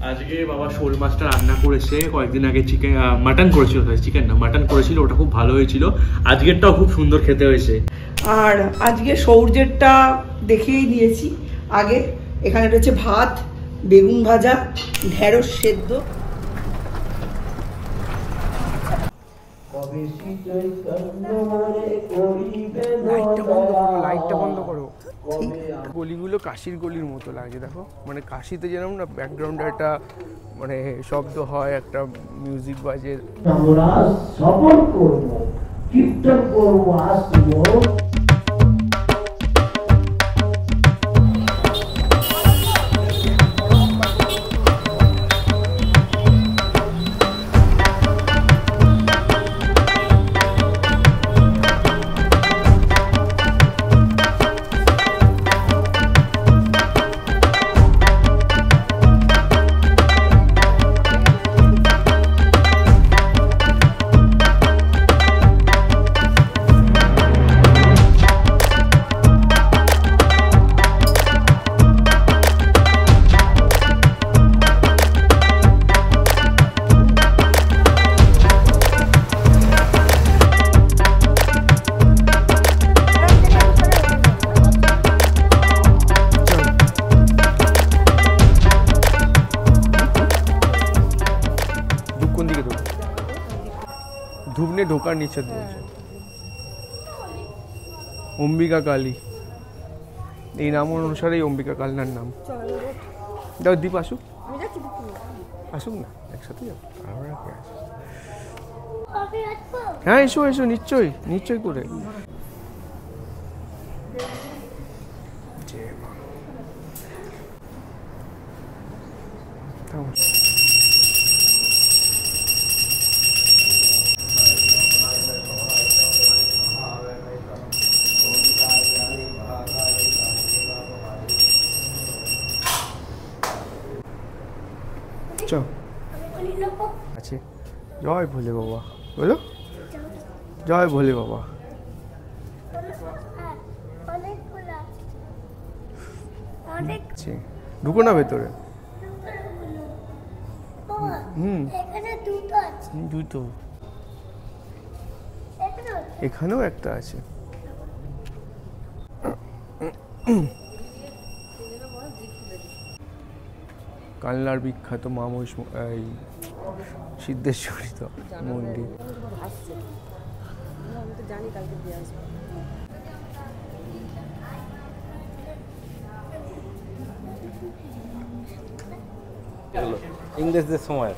আজকে বাবা শোল মাছটা রান্না করেছে, কয়েকদিন আগে চিকেন মাটন করেছিল, চিকেন না মাটন করেছিল, ওটা খুব ভালো হয়েছিল। আজকেরটাও খুব সুন্দর খেতে হয়েছে। আর আজকে সৌর্যেরটা দেখিয়েই দিয়েছি আগে। এখানে রয়েছে ভাত, বেগুন ভাজা, ঢেঁড়স সেদ্ধ। লাইটটা বন্ধ করো। গলিগুলো কাশির গলির মতো লাগছে, দেখো মানে কাশিতে যেরকম না ব্যাকগ্রাউন্ডে একটা মানে শব্দ হয়, একটা মিউজিক বাজে। আমরা সফল করব, কীর্তন করব, আসবো। ধুবনে ঢোকার নিচে বলছে অম্বিকা কালী, এই নাম অনুসারেই অম্বিকা কালনার নাম। যাও দীপ আসুক, আসুক না একসাথে যাও। হ্যাঁ এসো এসো, নিশ্চয়ই নিশ্চয়ই করে। আছে জয় ভোলে বাবা, বলো জয় ভোলে বাবা। ঢুকো না ভেতরে। দুটো, এখানেও একটা আছে। কালনার বিখ্যাত মা এই সিদ্ধেশ্বরী তো মন্দির। ইংরেজদের সময়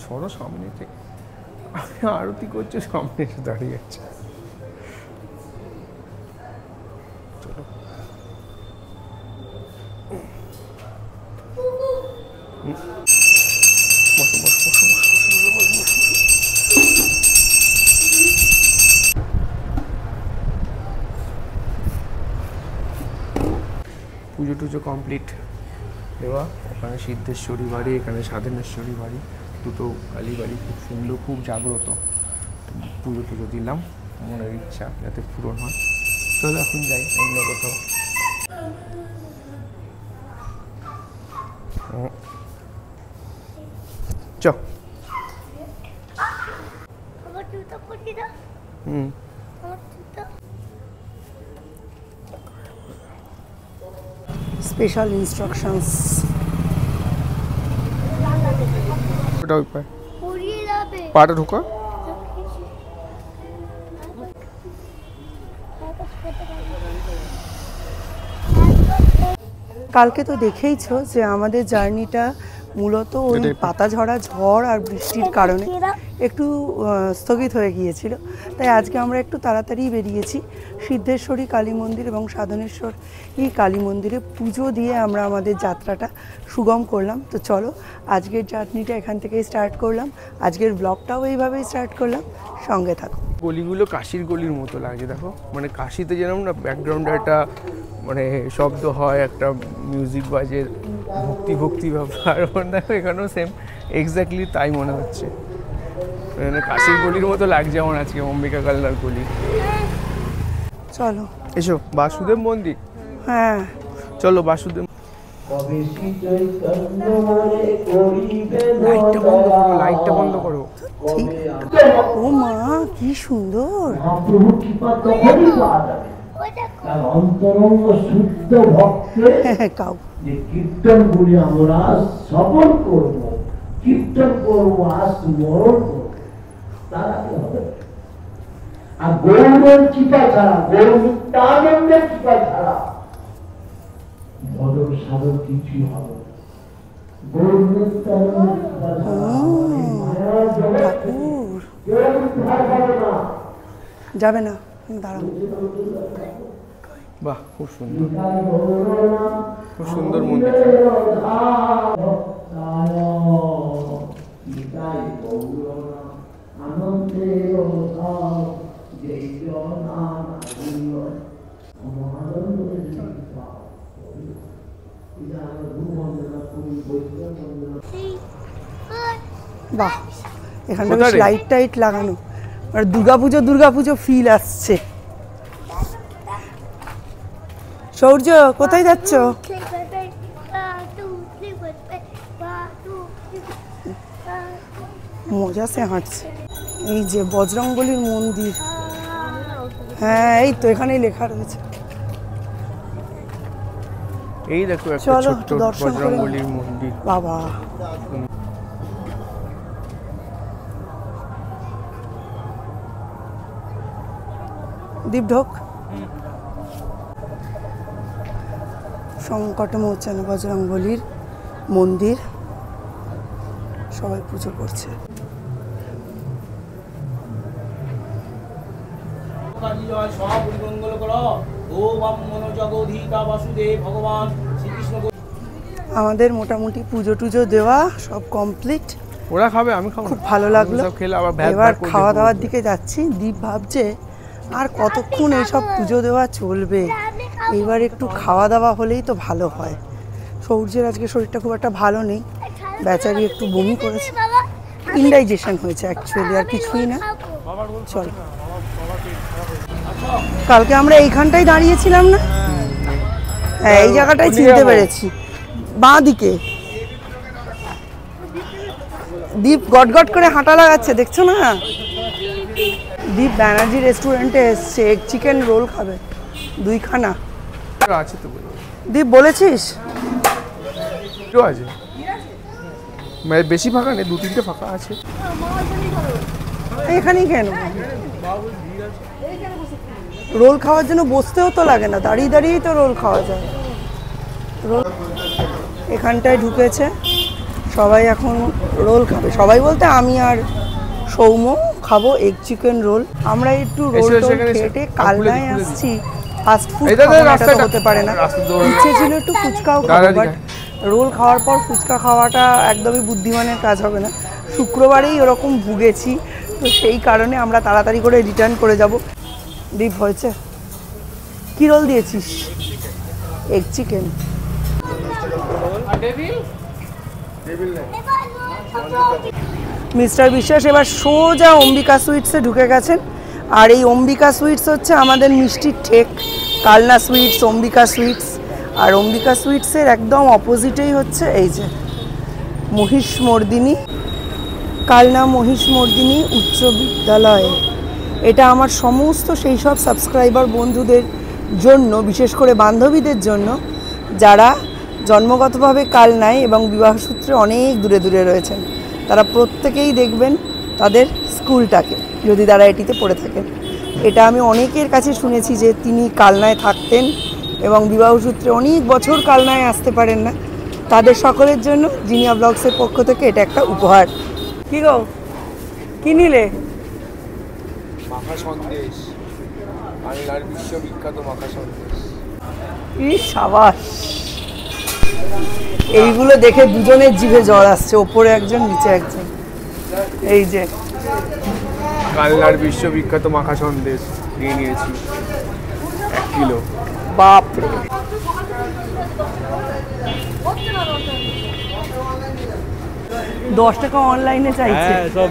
সরো সামনে থেকে, আরতি করছে সামনে এসে দাঁড়িয়ে আছে। চলো বসো বসো বসো বসো। পুজো টুজো কমপ্লিট দেওয়া। ওখানে সিদ্ধেশ্বরী বাড়ি, এখানে স্বাধীনেশ্বরী বাড়ি, দুটো কালী বাড়ি খুব সুন্দর, খুব জাগ্রত। পুজো টুজো দিলাম, মনের ইচ্ছা যাতে পূরণ হয়। চলো এখন যাই অন্য কোথাও। চ স্পেশাল ইনস্ট্রাকশনস। ওটা ওই পায় পাটা ঢোকা। কালকে তো দেখেইছো যে আমাদের জার্নিটা মূলত ওই পাতা ঝরা ঝড় আর বৃষ্টির কারণে একটু স্থগিত হয়ে গিয়েছিল। তাই আজকে আমরা একটু তাড়াতাড়ি বেরিয়েছি। সিদ্ধেশ্বরী কালী মন্দির এবং সাধনেশ্বরী কালী মন্দিরে পুজো দিয়ে আমরা আমাদের যাত্রাটা সুগম করলাম। তো চলো আজকের জার্নিটা এখান থেকেই স্টার্ট করলাম, আজকের ব্লগটাও এইভাবেই স্টার্ট করলাম। সঙ্গে থাকো। গলিগুলো কাশির গলির মতো লাগছে দেখো, মানে কাশিতে যেরকম না ব্যাকগ্রাউন্ডে একটা মানে শব্দ হয়, একটা মিউজিক বাজে, ভক্তি ভক্তি ব্যাপার, দেখো এখানেও সেম এক্স্যাক্টলি তাই মনে হচ্ছে, মানে কাশির গলির মতো লাগছে আমার আজকে অম্বিকা কালনার গলি। চলো এসো বাসুদেব মন্দির, হ্যাঁ চলো বাসুদেব। লাইটটা বন্ধ করো। ঠিক। ও মা কি সুন্দর। মহাপ্রভু কৃপা তখনই পাওয়া যাবে তার অন্তরঙ্গ শুদ্ধ ভক্তের কাউ যে কীর্তন গুলি আমরা শ্রবণ করব, কীর্তন করবো আর স্মরণ করবো, তারা কি হবে? আর গৌরের কৃপা ছাড়া, গৌর নিত্যানন্দের কৃপা ছাড়া ভজন সাধন কিছুই হবে না। গৌর নিত্যানন্দের কৃপা ছাড়া এই মায়ার জগৎ থেকে কেউ উদ্ধার হবে না। যাবে না, দাঁড়াও। বাহ খুব সুন্দর, খুব সুন্দর মন্দির। বাহ, এখানটা বেশ লাইট টাইট লাগানো, আর দুর্গাপুজো ফিল আসছে। সৌর্য কোথায় যাচ্ছ? মজা সে হাঁটছে। এই যে বজরংবলীর মন্দির, হ্যাঁ এই তো এখানেই লেখা রয়েছে। এই দেখো একটা চলো ছোট্ট দর্শন করে বজরংবলীর মন্দির। বাবা দীপ ঢোক। সংকটমোচন বজরংবলীর মন্দির, সবাই পুজো করছে। আমাদের মোটামুটি পুজো টুজো দেওয়া সব কমপ্লিট। ওরা খাবে, আমি খাবো। খুব ভালো লাগলো। এবার খাওয়া দাওয়ার দিকে যাচ্ছি। দীপ ভাবছে আর কতক্ষণ এইসব পুজো দেওয়া চলবে, এবার একটু খাওয়া দাওয়া হলেই তো ভালো হয়। সৌর্যের আজকে শরীরটা খুব একটা ভালো নেই, বেচারি একটু বমি করেছে, ইনডাইজেশন হয়েছে অ্যাকচুয়ালি, আর কিছুই না। চল, কালকে আমরা এইখানটাই দাঁড়িয়েছিলাম না? হ্যাঁ এই জায়গাটাই চিনতে পেরেছি, বাঁ দিকে। দীপ গট গট করে হাঁটা লাগাচ্ছে, দেখছো না? দীপ ব্যানার্জি রেস্টুরেন্টে এসছে, এগ চিকেন রোল খাবে 2খানা। আছে তো দীপ বলেছিস? আছে, মানে বেশি ফাঁকা নেই, 2-3টে ফাঁকা আছে। এখানেই কেন? রোল খাওয়ার জন্য বসতেও তো লাগে না, দাঁড়িয়ে দাঁড়িয়েই তো রোল খাওয়া যায়। রোল এখানটায় ঢুকেছে, সবাই এখন রোল খাবে। সবাই বলতে আমি আর সৌম্য খাবো এগ চিকেন রোল। আমরা একটু রোল খেটে কালনায় আসছি, ফাস্ট ফুড হতে পারে না, ইচ্ছে ছিল একটু ফুচকাও খাবো, বাট রোল খাওয়ার পর ফুচকা খাওয়াটা একদমই বুদ্ধিমানের কাজ হবে না। শুক্রবারেই ওরকম ভুগেছি, তো সেই কারণে আমরা তাড়াতাড়ি করে রিটার্ন করে যাব। দীপ হয়েছে? কি রোল দিয়েছিস? Egg chicken. মিস্টার বিশ্বাস এবার সোজা অম্বিকা সুইটসে ঢুকে গেছেন, আর এই অম্বিকা সুইটস হচ্ছে আমাদের মিষ্টির ঠেক। কালনা সুইটস, অম্বিকা সুইটস, আর অম্বিকা সুইটসের একদম অপোজিটেই হচ্ছে এই যে মহিষমর্দিনী, কালনা মহিষমর্দিনী উচ্চ বিদ্যালয়। এটা আমার সমস্ত সেই সব সাবস্ক্রাইবার বন্ধুদের জন্য, বিশেষ করে বান্ধবীদের জন্য যারা জন্মগতভাবে কালনায় এবং বিবাহসূত্রে অনেক দূরে দূরে রয়েছেন, তারা প্রত্যেকেই দেখবেন তাদের স্কুলটাকে, যদি তারা এটিতে পড়ে থাকেন। এটা আমি অনেকের কাছে শুনেছি যে তিনি কালনায় থাকতেন এবং বিবাহসূত্রে অনেক বছর কালনায় আসতে পারেন না। তাদের সকলের জন্য জিনিয়া ব্লগসের পক্ষ থেকে এটা একটা উপহার। কি গো, কি নিলে? মাখা সন্দেশ, কালনার বিশ্ববিখ্যাত মাখা সন্দেশ। ইস সাবাস, এইগুলো দেখে দুজনের জিভে জল আসছে, ওপরে একজন নিচে একজন। এই যে কালনার বিশ্ববিখ্যাত মাখা সন্দেশ নিয়ে নিয়েছি 1 কিলো। বাপরে, $10 অনলাইনে চাইছে। হ্যাঁ, সব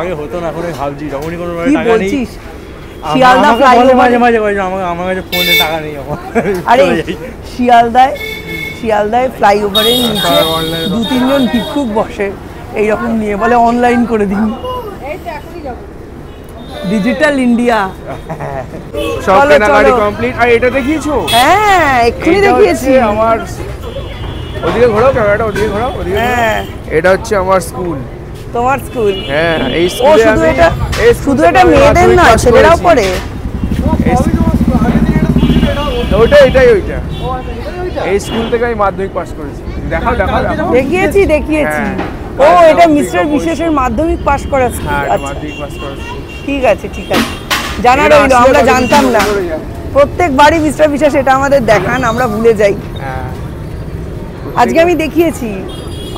আগে হতো না, এখন ভাবছি যখনই কোনো কি টাকা নেই বলছিস? শিয়ালদা ফ্লাইওভার মাঝে মাঝে আমার কাছে ফোনে টাকা নেই এখন। আরে শিয়ালদায় ফ্লাইওভারের নিচে 2-3 জন ভিক্ষুক বসে এইরকম নিয়ে, বলে অনলাইন করে দিন, ডিজিটাল ইন্ডিয়া। সব কেনাকাটি কমপ্লিট। আর এটা দেখিয়েছো? হ্যাঁ, এক্ষুনি দেখিয়েছি। আমার ওদিকে ঘোরাও, ক্যামেরাটা ওদিকে ঘোরাও, ওদিকে। হ্যাঁ, এটা হচ্ছে আমার স্কুল। তোমার স্কুল? হ্যাঁ, এই ও শুধু এটা মেয়েদের নয়, ছেলেরাও পড়ে। ওইটা এই স্কুল থেকে আমি মাধ্যমিক পাস করেছি। দেখাও। দেখিয়েছি। ও, এটা মিস্টার বিশেষের মাধ্যমিক পাস করা স্কুল। মাধ্যমিক পাস করেছি। ঠিক আছে। জানা রইলো, আমরা জানতাম না। প্রত্যেকবারই মিস্টার বিশেষ এটা আমাদের দেখান, আমরা ভুলে যাই। আজকে আমি দেখিয়েছি।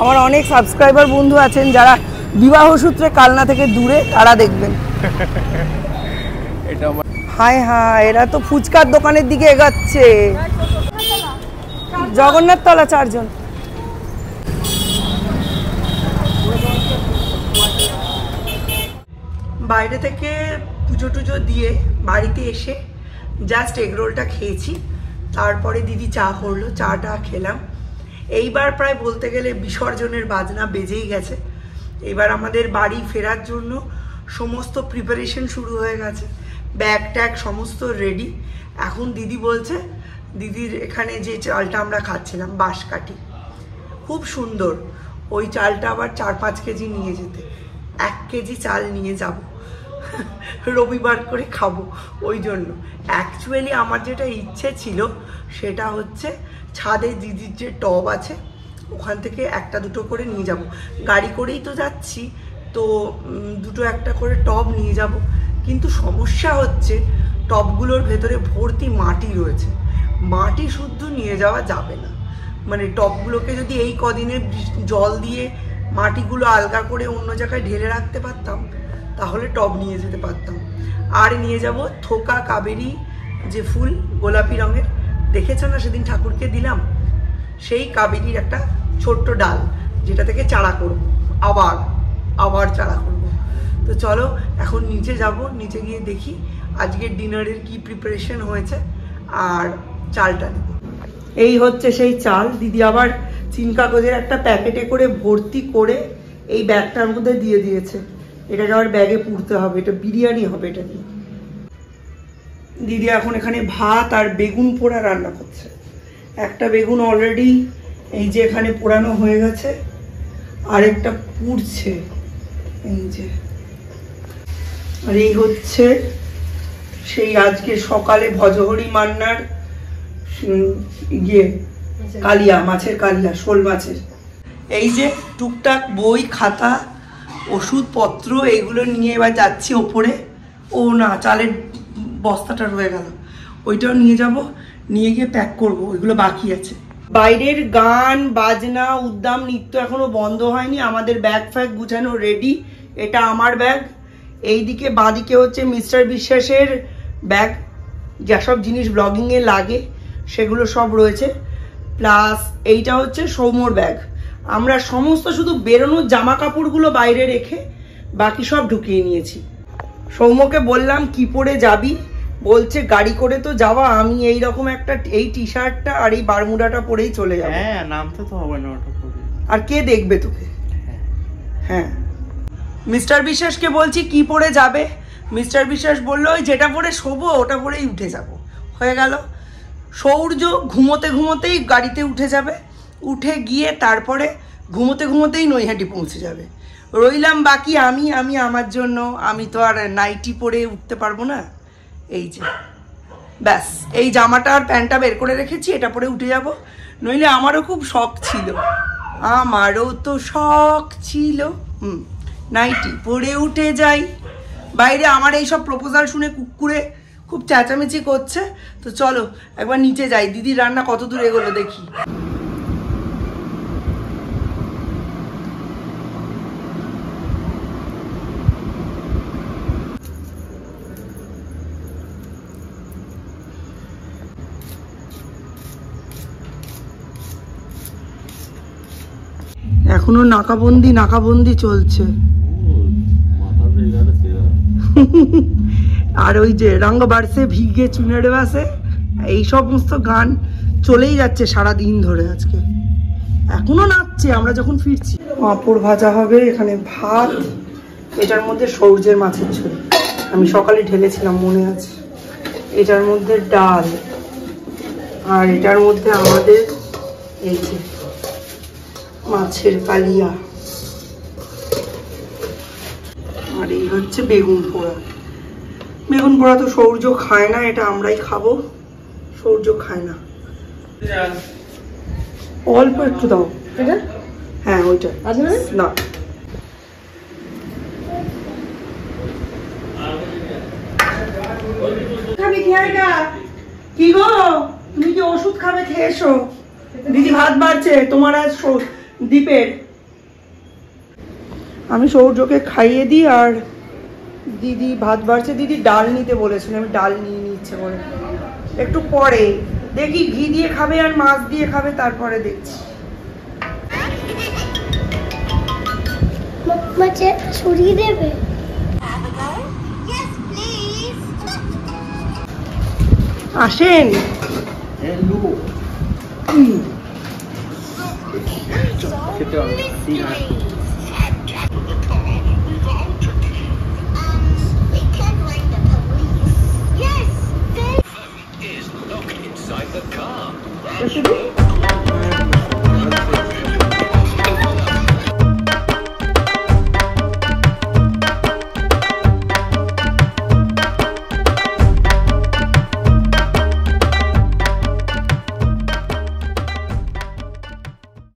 আমার অনেক সাবস্ক্রাইবার বন্ধু আছেন যারা বিবাহ সূত্রে কালনা থেকে দূরে, তারা দেখবেন। হায়, এরা তো ফুচকার দোকানের দিকে এগাচ্ছে। জগন্নাথ তলা 4 জন। বাইরে থেকে পুজো টুজো দিয়ে বাড়িতে এসে জাস্ট এগরোলটা খেয়েছি, তারপরে দিদি চা করলো, চাটা খেলাম। এইবার প্রায় বলতে গেলে বিসর্জনের বাজনা বেজেই গেছে। এবার আমাদের বাড়ি ফেরার জন্য সমস্ত প্রিপারেশন শুরু হয়ে গেছে, ব্যাগ ট্যাগ সমস্ত রেডি। এখন দিদি বলছে, দিদির এখানে যে চালটা আমরা খাচ্ছিলাম বাঁশকাঠি, খুব সুন্দর, ওই চালটা আবার 4-5 কেজি নিয়ে যেতে। 1 কেজি চাল নিয়ে যাব, রবিবার করে খাবো। ওই জন্য অ্যাকচুয়ালি আমার যেটা ইচ্ছে ছিল সেটা হচ্ছে ছাদে দিদির যে টব আছে ওখান থেকে 1-2 করে নিয়ে যাব। গাড়ি করেই তো যাচ্ছি, তো 2-1 করে টব নিয়ে যাব। কিন্তু সমস্যা হচ্ছে টবগুলোর ভেতরে ভর্তি মাটি রয়েছে, মাটি শুদ্ধ নিয়ে যাওয়া যাবে না। মানে টবগুলোকে যদি এই কদিনে জল দিয়ে মাটিগুলো আলগা করে অন্য জায়গায় ঢেলে রাখতে পারতাম, তাহলে টব নিয়ে যেতে পারতাম। আর নিয়ে যাব থোকা কাবেরি যে ফুল গোলাপি রঙের, দেখেছ না সেদিন ঠাকুরকে দিলাম, সেই কাবেরির একটা ছোট্ট ডাল, যেটা থেকে চারা করব, আবার চারা করব। তো চলো এখন নিচে যাব, নিচে গিয়ে দেখি আজকের ডিনারের কি প্রিপারেশন হয়েছে আর চালটা নেব। এই হচ্ছে সেই চাল, দিদি আবার চিন কাগজের একটা প্যাকেটে করে ভর্তি করে এই ব্যাগটার মধ্যে দিয়ে দিয়েছে। এটাকে আবার ব্যাগে পুরতে হবে, এটা বিরিয়ানি হবে এটা দিয়ে। দিদি এখন এখানে ভাত আর বেগুন পোড়া রান্না করছে। একটা বেগুন অলরেডি এই যে এখানে পোড়ানো হয়ে গেছে, আরেকটা পুড়ছে এই যে। আর এই হচ্ছে সেই আজকে সকালে ভজহরি মান্নার কালিয়া, মাছের কালিয়া, শোল মাছের। এই যে টুকটাক বই খাতা ওষুধপত্র এইগুলো নিয়ে এবার যাচ্ছি ওপরে। ও না, চালের বস্তাটা রয়ে গেল, ওইটাও নিয়ে যাব, নিয়ে গিয়ে প্যাক করব, ওইগুলো বাকি আছে। বাইরের গান বাজনা উদ্দাম নৃত্য এখনো বন্ধ হয়নি। আমাদের ব্যাগ ফ্যাগ গুছানো রেডি। এটা আমার ব্যাগ, এইদিকে বাঁদিকে হচ্ছে মিস্টার বিশ্বাসের ব্যাগ, যেসব জিনিস ব্লগিংয়ে লাগে সেগুলো সব রয়েছে, প্লাস এইটা হচ্ছে সৌম্যর ব্যাগ। আমরা সমস্ত শুধু বেরোনোর জামা কাপড়গুলো বাইরে রেখে বাকি সব ঢুকিয়ে নিয়েছি। সৌম্যকে বললাম কি পরে যাবি, বলছে গাড়ি করে তো যাওয়া, আমি এইরকম একটা এই টি শার্টটা আর এই বারমুডাটা পরেই চলে যাবো। হ্যাঁ, নামতে তো হবে না ওটা পরে, আর কে দেখবে তোকে। হ্যাঁ, মিস্টার বিশ্বাসকে বলছি কি পরে যাবে, মিস্টার বিশ্বাস বললো ওই যেটা পরে শোবো ওটা পরেই উঠে যাব। হয়ে গেল। সৌর্য ঘুমোতে ঘুমোতেই গাড়িতে উঠে যাবে, উঠে গিয়ে তারপরে ঘুমোতে ঘুমোতেই নৈহাটি পৌঁছে যাবে। রইলাম বাকি আমি আমার জন্য, আমি তো আর নাইটি পরে উঠতে পারবো না। এই যে ব্যাস, এই জামাটা আর প্যান্টটা বের করে রেখেছি, এটা পরে উঠে যাব। নইলে আমারও খুব শখ ছিল, নাইটি পরে উঠে যাই। বাইরে আমার এইসব প্রপোজাল শুনে কুকুরে খুব চেঁচামেচি করছে। তো চলো একবার নিচে যাই, দিদির রান্না কত দূর এগোলো দেখি। এখনো নাকাবন্দি চলছে। আর ওই যে রঙ বারসে ভিগে চুনের বাসে, এই সমস্ত গান চলেই যাচ্ছে সারা দিন ধরে। আজকে এখনো নাচছে আমরা যখন ফিরছি। পাঁপড় ভাজা হবে, এখানে ভাত, এটার মধ্যে সৌর্যের মাছের ঝোল, আমি সকালে ঢেলেছিলাম মনে আছে। এটার মধ্যে ডাল, আর এটার মধ্যে আমাদের এই যে মাছের কালিয়া, আর এই হচ্ছে বেগুন পোড়া। বেগুন পোড়া তো সৌর্য খায় না, এটা আমরাই খাবো, সৌর্য খায় না। অল্প একটু দাও। হ্যাঁ ওইটা না। কি গো, তুমি কি ওষুধ খাবে? খেয়ে এসো, দিদি ভাত বাড়ছে তোমার আর দীপের। আমি সৌর্যকে খাইয়ে দিই, আর দিদি ভাত বাড়ছে। দিদি ডাল নিতে বলেছিল, আমি ডাল নিয়ে নিচ্ছে বলে। একটু পরে দেখি ঘি দিয়ে খাবে আর মাছ দিয়ে খাবে, তারপরে দেখছি। ছড়িয়ে দেবে। আসেন। খেতে হবে। শুধু